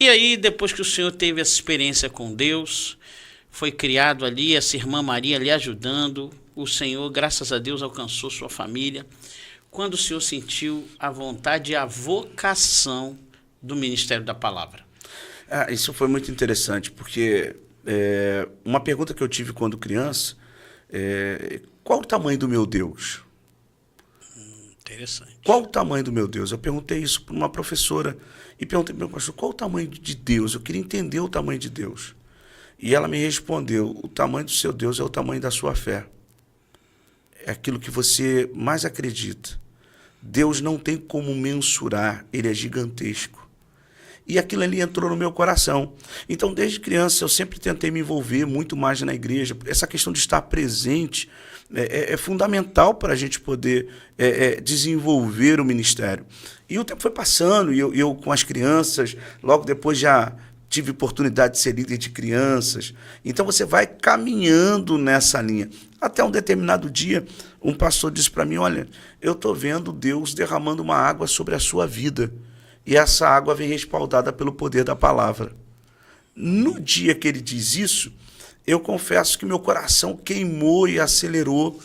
E aí, depois que o senhor teve essa experiência com Deus, foi criado ali, essa irmã Maria lhe ajudando, o senhor, graças a Deus, alcançou sua família. Quando o senhor sentiu a vontade e a vocação do Ministério da Palavra? Isso foi muito interessante, porque uma pergunta que eu tive quando criança qual o tamanho do meu Deus? Interessante. Qual o tamanho do meu Deus? Eu perguntei isso para uma professora e perguntei para o meu pastor, qual o tamanho de Deus? Eu queria entender o tamanho de Deus. E ela me respondeu, o tamanho do seu Deus é o tamanho da sua fé. É aquilo que você mais acredita. Deus não tem como mensurar, ele é gigantesco. E aquilo ali entrou no meu coração. Então, desde criança, eu sempre tentei me envolver muito mais na igreja. Essa questão de estar presente é fundamental para a gente poder desenvolver o ministério. E o tempo foi passando, e eu com as crianças, logo depois já tive oportunidade de ser líder de crianças. Então, você vai caminhando nessa linha. Até um determinado dia, um pastor disse para mim, olha, eu estou vendo Deus derramando uma água sobre a sua vida. E essa água vem respaldada pelo poder da palavra. No dia que ele diz isso, eu confesso que meu coração queimou e acelerou.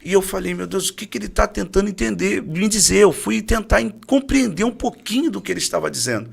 E eu falei, meu Deus, o que ele está tentando entender, me dizer? Eu fui tentar compreender um pouquinho do que ele estava dizendo.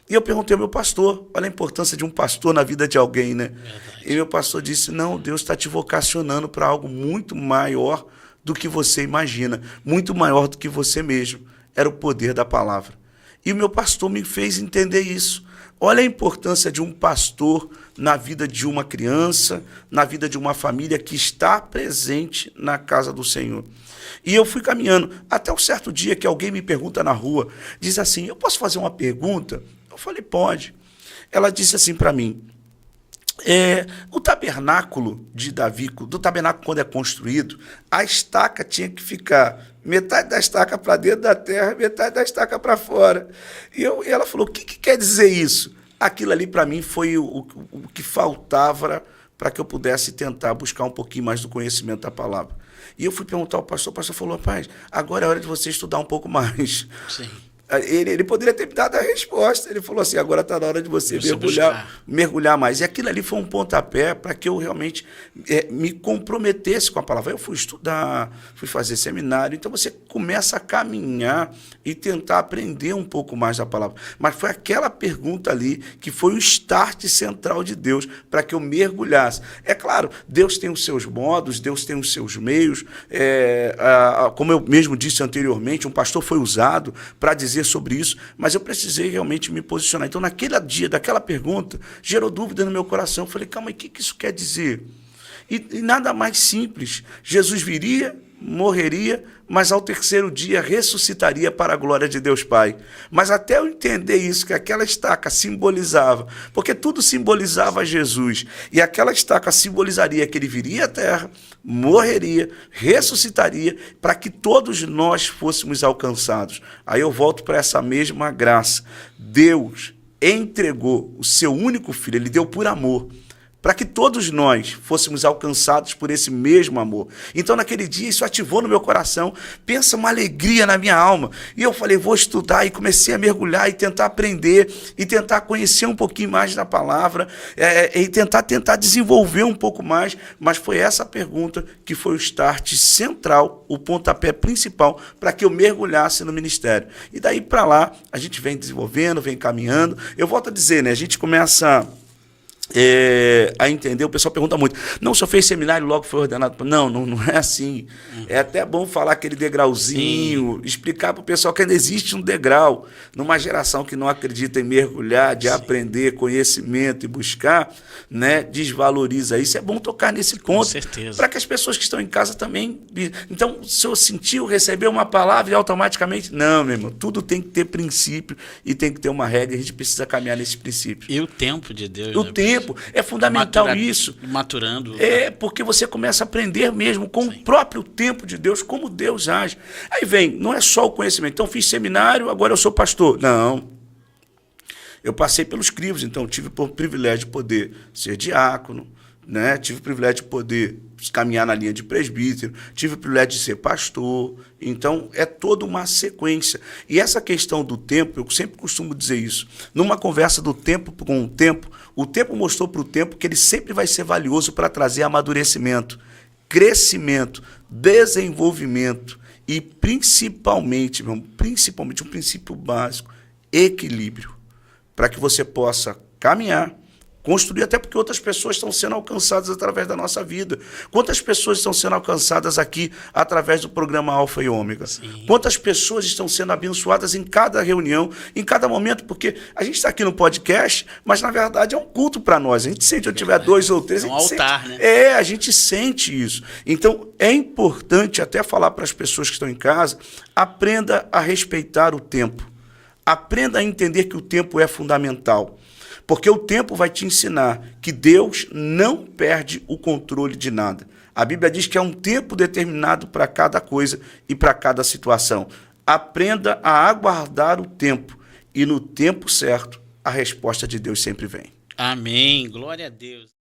E eu perguntei ao meu pastor, olha a importância de um pastor na vida de alguém, né? Verdade. E meu pastor disse, não, Deus está te vocacionando para algo muito maior do que você imagina, muito maior do que você mesmo. Era o poder da palavra. E o meu pastor me fez entender isso. Olha a importância de um pastor na vida de uma criança, na vida de uma família que está presente na casa do Senhor. E eu fui caminhando, até um certo dia que alguém me pergunta na rua, diz assim, eu posso fazer uma pergunta? Eu falei, pode. Ela disse assim para mim, o tabernáculo de Davi, do tabernáculo quando é construído, a estaca tinha que ficar metade da estaca para dentro da terra, metade da estaca para fora. E ela falou, o que quer dizer isso? Aquilo ali para mim foi o que faltava para que eu pudesse tentar buscar um pouquinho mais do conhecimento da palavra. E eu fui perguntar ao pastor, o pastor falou, rapaz, agora é hora de você estudar um pouco mais. Sim. Ele poderia ter me dado a resposta. Ele falou assim, agora está na hora de você mergulhar mais. E aquilo ali foi um pontapé para que eu realmente me comprometesse com a palavra. Eu fui estudar, fui fazer seminário. Então você começa a caminhar e tentar aprender um pouco mais da palavra. Mas foi aquela pergunta ali que foi o start central de Deus para que eu mergulhasse. É claro, Deus tem os seus modos, Deus tem os seus meios. Como eu mesmo disse anteriormente, um pastor foi usado para dizer sobre isso, mas eu precisei realmente me posicionar. Então, naquele dia, daquela pergunta, gerou dúvida no meu coração. Eu falei, calma, o que isso quer dizer? E nada mais simples. Jesus viria, morreria, mas ao terceiro dia ressuscitaria para a glória de Deus Pai. Mas até eu entender isso, que aquela estaca simbolizava, porque tudo simbolizava Jesus, e aquela estaca simbolizaria que ele viria à terra, morreria, ressuscitaria, para que todos nós fôssemos alcançados. Aí eu volto para essa mesma graça. Deus entregou o seu único filho, ele deu por amor, para que todos nós fôssemos alcançados por esse mesmo amor. Então, naquele dia, isso ativou no meu coração, pensa uma alegria na minha alma. E eu falei, vou estudar, e comecei a mergulhar e tentar aprender, e tentar conhecer um pouquinho mais da palavra, e tentar desenvolver um pouco mais, mas foi essa pergunta que foi o start central, o pontapé principal, para que eu mergulhasse no ministério. E daí para lá, a gente vem desenvolvendo, vem caminhando. Eu volto a dizer, né, a gente começa a entender, o pessoal pergunta muito, não, o senhor fez seminário e logo foi ordenado? Não é assim. É até bom falar aquele degrauzinho, explicar para o pessoal que ainda existe um degrau. Numa geração que não acredita em mergulhar, de aprender conhecimento e buscar, né, desvaloriza isso. É bom tocar nesse ponto, para que as pessoas que estão em casa também... Então, o senhor sentiu, recebeu uma palavra e automaticamente... Não, meu irmão, tudo tem que ter princípio e tem que ter uma regra, a gente precisa caminhar nesse princípio. E o tempo de Deus, o tempo. É fundamental isso. Maturando. Porque você começa a aprender mesmo com o próprio tempo de Deus, como Deus age. Aí vem, não é só o conhecimento. Então, fiz seminário, agora eu sou pastor. Não. Eu passei pelos crivos, então tive o privilégio de poder ser diácono, né? Tive o privilégio de poder caminhar na linha de presbítero, tive o privilégio de ser pastor. Então, é toda uma sequência. E essa questão do tempo, eu sempre costumo dizer isso, numa conversa do tempo com o tempo mostrou para o tempo que ele sempre vai ser valioso para trazer amadurecimento, crescimento, desenvolvimento e principalmente um princípio básico, equilíbrio, para que você possa caminhar, construir, até porque outras pessoas estão sendo alcançadas através da nossa vida. Quantas pessoas estão sendo alcançadas aqui através do programa Alfa e Ômega? Sim. Quantas pessoas estão sendo abençoadas em cada reunião, em cada momento, porque a gente está aqui no podcast, mas na verdade é um culto para nós. A gente sente, eu tiver 2 ou 3, é um altar, sente, né? A gente sente isso. Então, é importante até falar para as pessoas que estão em casa, aprenda a respeitar o tempo. Aprenda a entender que o tempo é fundamental. Porque o tempo vai te ensinar que Deus não perde o controle de nada. A Bíblia diz que é um tempo determinado para cada coisa e para cada situação. Aprenda a aguardar o tempo e no tempo certo a resposta de Deus sempre vem. Amém. Glória a Deus.